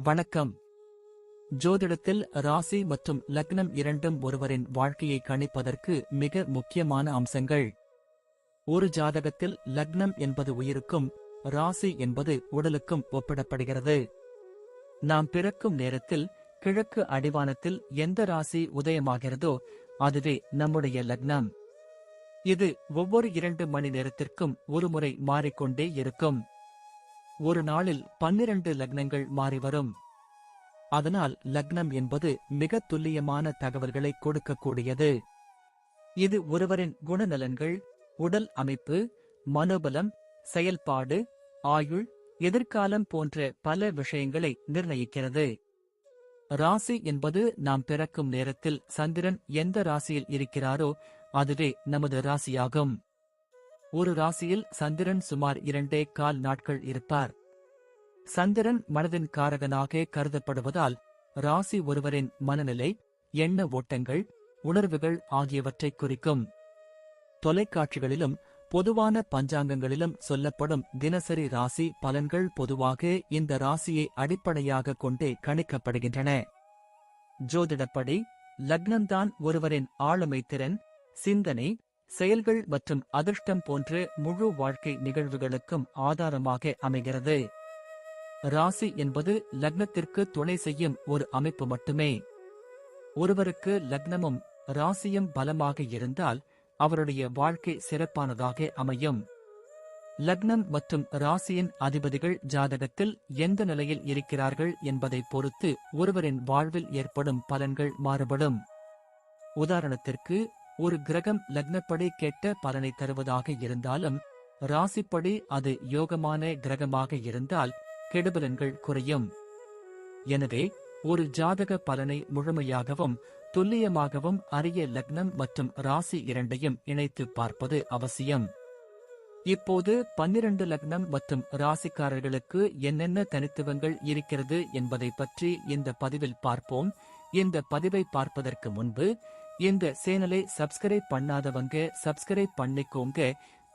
வணக்கம். ஜோதிடத்தில் ராசி மற்றும் லக்னம் இரண்டும் ஒருவரின் வாழ்க்கையை கணிப்பதற்கு மிக முக்கியமான அம்சங்கள். ஒரு ஜாதகத்தில் லக்னம் என்பது உயிருக்கும், ராசி என்பது உடலுக்கும் ஒப்பிடப்படுகிறது. நாம் பிறக்கும் நேரத்தில் கிழக்கு அடிவானத்தில் எந்த ராசி உதயமாகிறதோ அதுவே நம்முடைய லக்னம். இது ஒவ்வொரு 2 மணி நேரத்திற்கும் ஒருமுறை மாறிக்கொண்டே இருக்கும். ஒரு நாளில் 12 லக்னங்கள் மாறிவரும். அதனால் லக்னம் என்பது மிக துல்லியமான தகவல்களை கொடுக்கக்கூடியது. இது ஒருவரின் குணநலன்கள், உடல் அமைப்பு, மனோபலம், செயல்பாடு, ஆயுள், எதிர்காலம் போன்ற பல விஷயங்களை நிர்ணயிக்கிறது. ராசி என்பது நாம் பிறக்கும் நேரத்தில் சந்திரன் எந்த ராசியில் இருக்கிறாரோ அதுவே நமது ராசியாகும். ஒரு ராசியில் சந்திரன் சுமார் 2.25 நாட்கள் இருப்பார். சந்திரன் மனதின் காரகனாக கருதப்படுவதால் ராசி ஒருவரின் மனநிலை, எண்ண ஓட்டங்கள், உணர்வுகள் ஆகியவற்றை குறிக்கும். தொலைக்காட்சிகளிலும் பொதுவான பஞ்சாங்கங்களிலும் சொல்லப்படும் தினசரி ராசி பலன்கள் பொதுவாக இந்த ராசியை அடிப்படையாக கொண்டே கணிக்கப்படுகின்றன. ஜோதிடப்படி லக்னம்தான் ஒருவரின் ஆளுமை திறன், சிந்தனை, செயல்கள் மற்றும் அதிர்ஷ்டம் போன்ற முழு வாழ்க்கை நிகழ்வுகளுக்கும் ஆதாரமாக அமைகிறது. ராசி என்பது லக்னத்திற்கு துணை செய்யும் ஒரு அமைப்பு மட்டுமே. ஒருவருக்கு லக்னமும் ராசியும் பலமாக இருந்தால் அவருடைய வாழ்க்கை சிறப்பானதாக அமையும். லக்னம் மற்றும் ராசியின் அதிபதிகள் ஜாதகத்தில் எந்த நிலையில் இருக்கிறார்கள் என்பதை பொறுத்து ஒருவரின் வாழ்வில் ஏற்படும் பலன்கள் மாறுபடும். உதாரணத்திற்கு, ஒரு கிரகம் லக்னப்படி கெட்ட பலனை தருவதாக இருந்தாலும் ராசிப்படி அது யோகமான கிரகமாக இருந்தால் கெடுபலன்கள் குறையும். எனவே ஒரு ஜாதக பலனை முழுமையாகவும் துல்லியமாகவும் அறிய லக்னம் மற்றும் ராசி இரண்டையும் இணைத்து பார்ப்பது அவசியம். இப்போது 12 லக்னம் மற்றும் ராசிக்காரர்களுக்கு என்னென்ன தனித்துவங்கள் இருக்கிறது என்பதை பற்றி இந்த பதிவில் பார்ப்போம். இந்த பதிவை பார்ப்பதற்கு முன்பு இந்த சேனலை சப்ஸ்கிரைப் பண்ணாதவங்க சப்ஸ்கிரைப் பண்ணிக்கோங்க,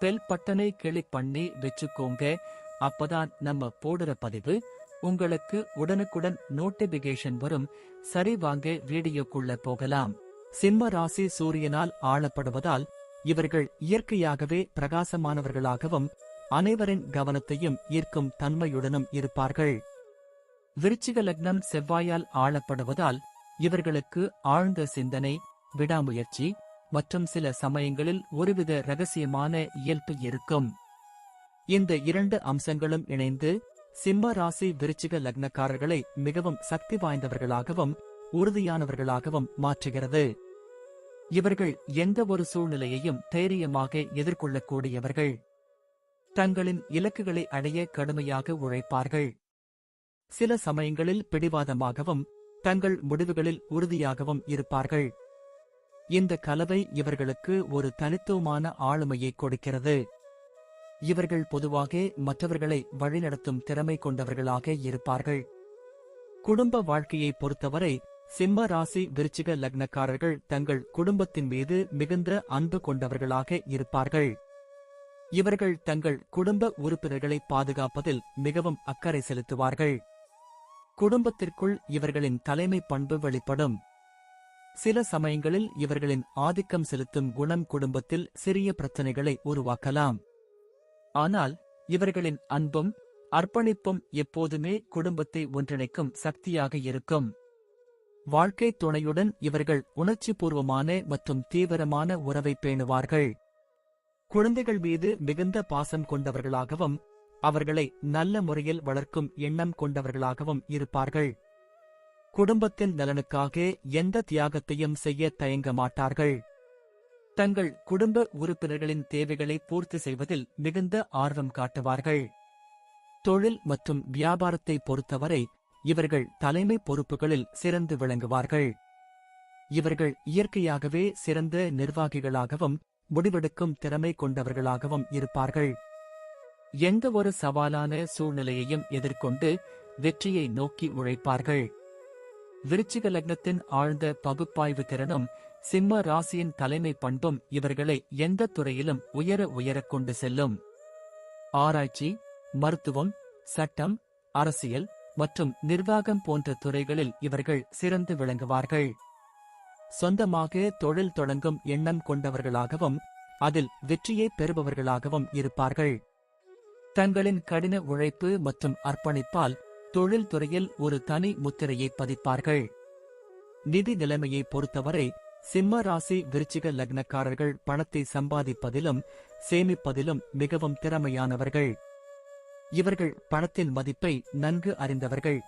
பெல் பட்டனை கிளிக் பண்ணி வச்சுக்கோங்க. அப்பதான் நம்ம போடுற பதிவு உங்களுக்கு உடனுக்குடன் நோட்டிபிகேஷன் வரும். சரி, வாங்க வீடியோக்குள்ள போகலாம். சிம்ம ராசி சூரியனால் ஆளப்படுவதால் இவர்கள் இயற்கையாகவே பிரகாசமானவர்களாகவும் அனைவரின் கவனத்தையும் ஈர்க்கும் தன்மையுடனும் இருப்பார்கள். விருச்சிக லக்னம் செவ்வாயால் ஆளப்படுவதால் இவர்களுக்கு ஆழ்ந்த சிந்தனை, விடாமுயற்சி மற்றும் சில சமயங்களில் ஒருவித இரகசியமான இயல்பு இருக்கும். இந்த 2 அம்சங்களும் இணைந்து சிம்ம ராசி விருச்சிக லக்னக்காரர்களை மிகவும் சக்தி வாய்ந்தவர்களாகவும் உறுதியானவர்களாகவும் மாற்றுகிறது. இவர்கள் எந்த ஒரு சூழ்நிலையையும் தைரியமாக எதிர்கொள்ளக்கூடியவர்கள். தங்களின் இலக்குகளை அடைய கடுமையாக உழைப்பார்கள். சில சமயங்களில் பிடிவாதமாகவும் தங்கள் முடிவுகளில் உறுதியாகவும் இருப்பார்கள். இந்த கலவை இவர்களுக்கு ஒரு தனித்துவமான ஆளுமையை கொடுக்கிறது. இவர்கள் பொதுவாக மற்றவர்களை வழிநடத்தும் திறமை கொண்டவர்களாக இருப்பார்கள். குடும்ப வாழ்க்கையை பொறுத்தவரை சிம்ம ராசி விருச்சிக லக்னக்காரர்கள் தங்கள் குடும்பத்தின் மீது மிகுந்த அன்பு கொண்டவர்களாக இருப்பார்கள். இவர்கள் தங்கள் குடும்ப உறுப்பினர்களை பாதுகாப்பதில் மிகவும் அக்கறை செலுத்துவார்கள். குடும்பத்திற்குள் இவர்களின் தலைமை பண்பு வெளிப்படும். சில சமயங்களில் இவர்களின் ஆதிக்கம் செலுத்தும் குணம் குடும்பத்தில் சிறிய பிரச்சனைகளை உருவாக்கலாம். ஆனால் இவர்களின் அன்பும் அர்ப்பணிப்பும் எப்போதுமே குடும்பத்தை ஒன்றிணைக்கும் சக்தியாக இருக்கும். வாழ்க்கை துணையுடன் இவர்கள் உணர்ச்சிபூர்வமான மற்றும் தீவிரமான உறவை பேணுவார்கள். குழந்தைகள் மீது மிகுந்த பாசம் கொண்டவர்களாகவும் அவர்களை நல்ல முறையில் வளர்க்கும் எண்ணம் கொண்டவர்களாகவும் இருப்பார்கள். குடும்பத்தின் நலனுக்காக எந்த தியாகத்தையும் செய்ய தயங்க மாட்டார்கள். தங்கள் குடும்ப உறுப்பினர்களின் தேவைகளை பூர்த்தி செய்வதில் மிகுந்த ஆர்வம் காட்டுவார்கள். தொழில் மற்றும் வியாபாரத்தை பொறுத்தவரை இவர்கள் தலைமை பொறுப்புகளில் சிறந்து விளங்குவார்கள். இவர்கள் இயற்கையாகவே சிறந்த நிர்வாகிகளாகவும் முடிவெடுக்கும் திறமை கொண்டவர்களாகவும் இருப்பார்கள். எந்த ஒரு சவாலான சூழ்நிலையையும் எதிர்கொண்டு வெற்றியை நோக்கி உழைப்பார்கள். விருச்சிக லக்னத்தின் ஆழ்ந்த பகுப்பாய்வு திறனும் சிம்ம ராசியின் தலைமை பண்பும் இவர்களை எந்த துறையிலும் உயரக் கொண்டு செல்லும். ஆராய்ச்சி, மருத்துவம், சட்டம், அரசியல், மற்றும் நிர்வாகம் போன்ற துறைகளில் இவர்கள் சிறந்து விளங்குவார்கள். சொந்தமாக தொழில் தொடங்கும் எண்ணம் கொண்டவர்களாகவும் அதில் வெற்றியை பெறுபவர்களாகவும் இருப்பார்கள். தங்களின் கடின உழைப்பு மற்றும் அர்ப்பணிப்பால் தொழில் துறையில் ஒரு தனி முத்திரையை பதிப்பார்கள். நிதி நிலைமையை பொறுத்தவரை சிம்ம ராசி விருச்சிக லக்னக்காரர்கள் பணத்தை சம்பாதிப்பதிலும் சேமிப்பதிலும் மிகவும் திறமையானவர்கள். இவர்கள் பணத்தின் மதிப்பை நன்கு அறிந்தவர்கள்.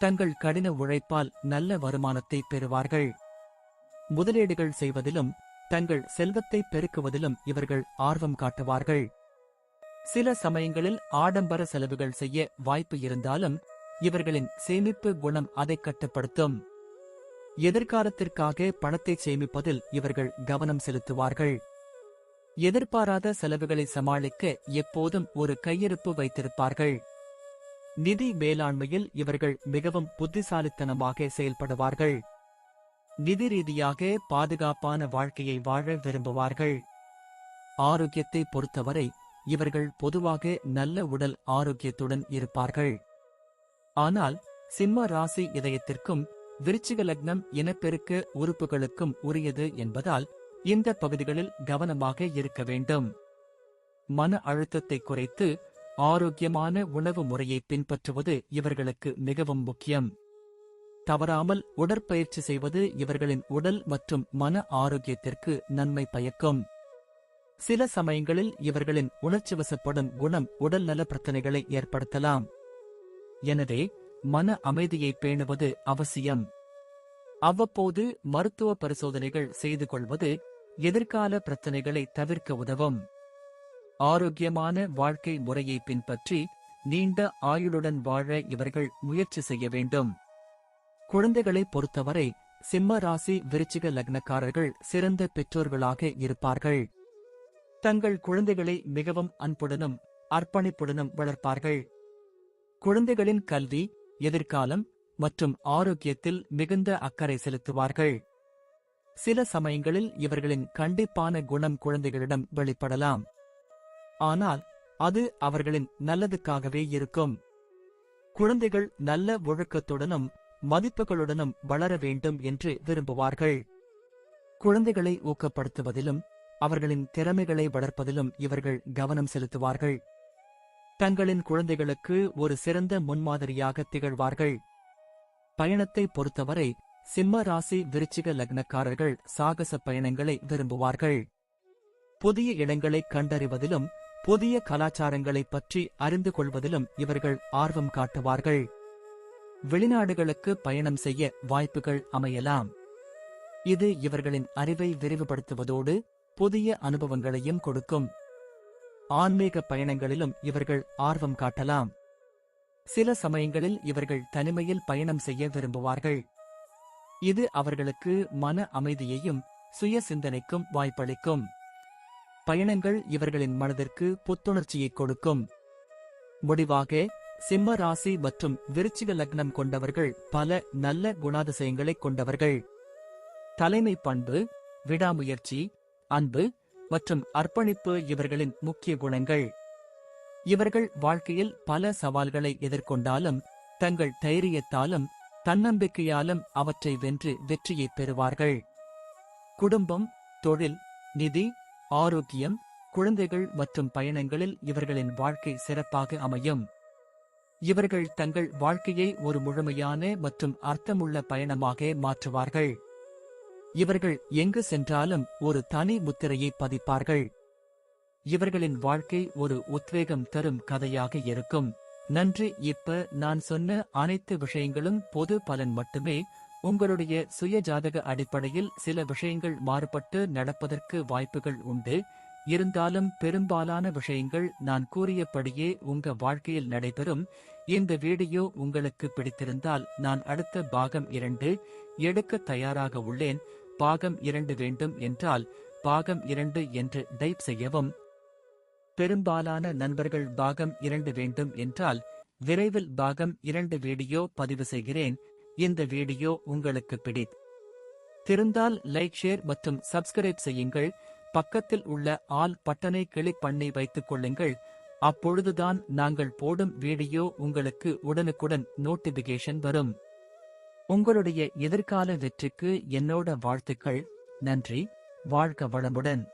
தங்கள் கடின உழைப்பால் நல்ல வருமானத்தை பெறுவார்கள். முதலீடுகள் செய்வதிலும் தங்கள் செல்வத்தை பெருக்குவதிலும் இவர்கள் ஆர்வம் காட்டுவார்கள். சில சமயங்களில் ஆடம்பர செலவுகள் செய்ய வாய்ப்பு இருந்தாலும் இவர்களின் சேமிப்பு குணம் அதை கட்டுப்படுத்தும். எதிர்காலத்திற்காக பணத்தை சேமிப்பதில் இவர்கள் கவனம் செலுத்துவார்கள். எதிர்பாராத செலவுகளை சமாளிக்க எப்போதும் ஒரு கையிருப்பு வைத்திருப்பார்கள். நிதி மேலாண்மையில் இவர்கள் மிகவும் புத்திசாலித்தனமாக செயல்படுவார்கள். நிதி ரீதியாக பாதுகாப்பான வாழ்க்கையை வாழ விரும்புவார்கள். ஆரோக்கியத்தை பொறுத்தவரை இவர்கள் பொதுவாக நல்ல உடல் ஆரோக்கியத்துடன் இருப்பார்கள். ஆனால் சிம்ம ராசி இதயத்திற்கும் விருச்சிக லக்னம் இனப்பெருக்க உறுப்புகளுக்கும் உரியது என்பதால் இந்த பகுதிகளில் கவனமாக இருக்க வேண்டும். மன அழுத்தத்தை குறைத்து ஆரோக்கியமான உணவு முறையை பின்பற்றுவது இவர்களுக்கு மிகவும் முக்கியம். தவறாமல் உடற்பயிற்சி செய்வது இவர்களின் உடல் மற்றும் மன ஆரோக்கியத்திற்கு நன்மை பயக்கும். சில சமயங்களில் இவர்களின் உணர்ச்சிவசப்படும் குணம் உடல்நல பிரச்சனைகளை ஏற்படுத்தலாம். எனவே மன அமைதியை பேணுவது அவசியம். அவ்வப்போது மருத்துவ பரிசோதனைகள் செய்து கொள்வது எதிர்கால பிரச்சனைகளை தவிர்க்க உதவும். ஆரோக்கியமான வாழ்க்கை முறையை பின்பற்றி நீண்ட ஆயுளுடன் வாழ இவர்கள் முயற்சி செய்ய வேண்டும். குழந்தைகளை பொறுத்தவரை சிம்ம ராசி விருச்சிக லக்னக்காரர்கள் சிறந்த பெற்றோர்களாக இருப்பார்கள். தங்கள் குழந்தைகளை மிகவும் அன்புடனும் அர்ப்பணிப்புடனும் வளர்ப்பார்கள். குழந்தைகளின் கல்வி, எதிர்காலம் மற்றும் ஆரோக்கியத்தில் மிகுந்த அக்கறை செலுத்துவார்கள். சில சமயங்களில் இவர்களின் கண்டிப்பான குணம் குழந்தைகளிடம் வெளிப்படலாம். ஆனால் அது அவர்களின் நல்லதுக்காகவே இருக்கும். குழந்தைகள் நல்ல ஒழுக்கத்துடனும் மதிப்புகளுடனும் வளர வேண்டும் என்று விரும்புவார்கள். குழந்தைகளை ஊக்கப்படுத்துவதிலும் அவர்களின் திறமைகளை வளர்ப்பதிலும் இவர்கள் கவனம் செலுத்துவார்கள். தங்களின் குழந்தைகளுக்கு ஒரு சிறந்த முன்மாதிரியாக திகழ்வார்கள். பயணத்தை பொறுத்தவரை சிம்ம ராசி விருச்சிக லக்னக்காரர்கள் சாகச பயணங்களை விரும்புவார்கள். புதிய இடங்களை கண்டறிவதிலும் புதிய கலாச்சாரங்களைப் பற்றி அறிந்து கொள்வதிலும் இவர்கள் ஆர்வம் காட்டுவார்கள். வெளிநாடுகளுக்கு பயணம் செய்ய வாய்ப்புகள் அமையலாம். இது இவர்களின் அறிவை விரிவுபடுத்துவதோடு புதிய அனுபவங்களையும் கொடுக்கும். ஆன்மீக பயணங்களிலும் இவர்கள் ஆர்வம் காட்டலாம். சில சமயங்களில் இவர்கள் தனிமையில் பயணம் செய்ய விரும்புவார்கள். இது அவர்களுக்கு மன அமைதியையும் சுய சிந்தனைக்கும் வாய்ப்பளிக்கும். பயணங்கள் இவர்களின் மனதிற்கு புத்துணர்ச்சியை கொடுக்கும். முடிவாக சிம்ம ராசி மற்றும் விருச்சிக லக்னம் கொண்டவர்கள் பல நல்ல குணாதிசயங்களைக் கொண்டவர்கள். தலைமை பண்பு, விடாமுயற்சி, அன்பு மற்றும் அர்ப்பணிப்பு இவர்களின் முக்கிய குணங்கள். இவர்கள் வாழ்க்கையில் பல சவால்களை எதிர்கொண்டாலும் தங்கள் தைரியத்தாலும் தன்னம்பிக்கையாலும் அவற்றை வென்று வெற்றியை பெறுவார்கள். குடும்பம், தொழில், நிதி, ஆரோக்கியம், குழந்தைகள் மற்றும் பயணங்களில் இவர்களின் வாழ்க்கை சிறப்பாக அமையும். இவர்கள் தங்கள் வாழ்க்கையை ஒரு முழுமையான மற்றும் அர்த்தமுள்ள பயணமாக மாற்றுவார்கள். இவர்கள் எங்கு சென்றாலும் ஒரு தனி முத்திரையை பதிப்பார்கள். இவர்களின் வாழ்க்கை ஒரு உத்வேகம் தரும் கதையாக இருக்கும். நன்றி. இப்ப நான் சொன்ன அனைத்து விஷயங்களும் பொது பலன் மட்டுமே. உங்களுடைய சுய ஜாதக அடிப்படையில் சில விஷயங்கள் மாறுபட்டு நடப்பதற்கு வாய்ப்புகள் உண்டு. இருந்தாலும் பெரும்பாலான விஷயங்கள் நான் கூறியபடியே உங்க வாழ்க்கையில் நடைபெறும். இந்த வீடியோ உங்களுக்கு பிடித்திருந்தால் நான் அடுத்த பாகம் 2 எடுக்க தயாராக உள்ளேன். பாகம் 2 வேண்டும் என்றால் பாகம் 2 என்று டைப் செய்யவும். பெரும்பாலான நண்பர்கள் பாகம் 2 வேண்டும் என்றால் விரைவில் பாகம் 2 வீடியோ பதிவு செய்கிறேன். இந்த வீடியோ உங்களுக்கு பிடித்திருந்தால் லைக், ஷேர் மற்றும் சப்ஸ்கிரைப் செய்யுங்கள். பக்கத்தில் உள்ள ஆல் பட்டனை கிளிக் பண்ணி வைத்துக் கொள்ளுங்கள். அப்பொழுதுதான் நாங்கள் போடும் வீடியோ உங்களுக்கு உடனுக்குடன் நோட்டிபிகேஷன் வரும். உங்களுடைய எதிர்கால வெற்றிக்கு என்னோட வாழ்த்துக்கள். நன்றி. வாழ்க வளமுடன்.